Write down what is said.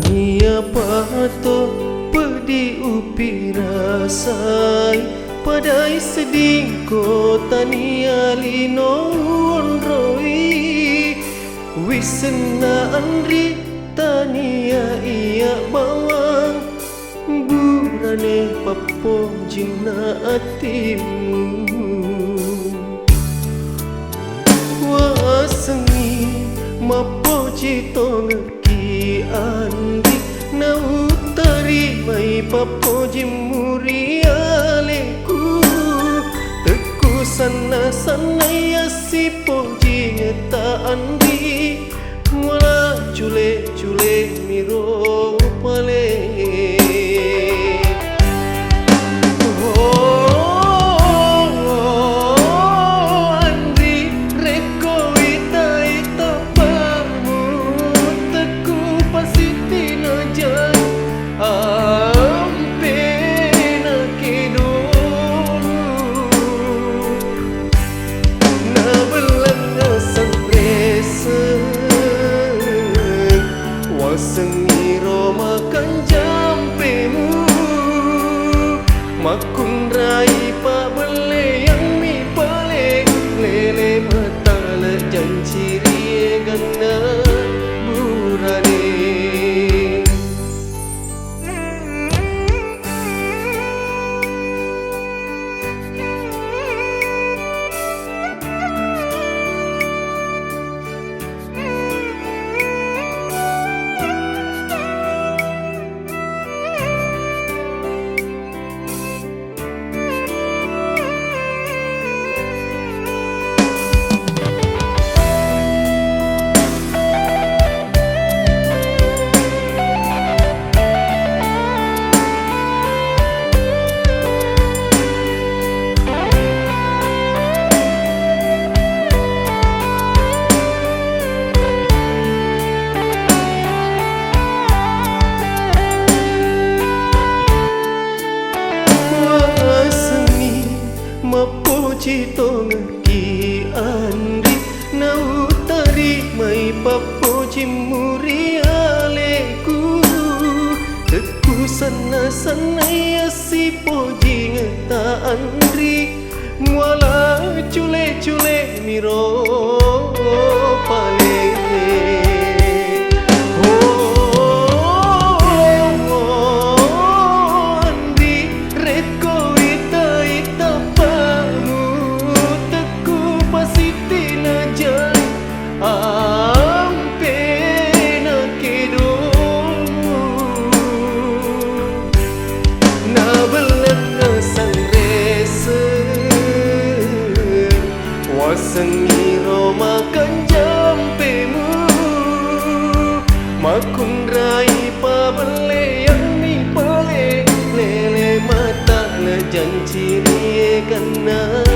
Tania pato pedi upi rasai padai seding ko tania lino onroi wisna andri tania iya bawang burane papo jina atimu wasengi mapo cito ngeki andi na utari mai papo jimuri aleku teku sana sana ya si poji ngeta andi wala cule cule miro pale sengiro makan jampemu makun rai pa bele yang mi pale lele mata le janciri gana burane cito ngeki andi na utari mai papo jimuri aleku teku sana sana ya si poji ngeta andri wala cule cule miro pale sengiro makan jampemu makun rai pa bele yang mi pale lele mata le janciri kana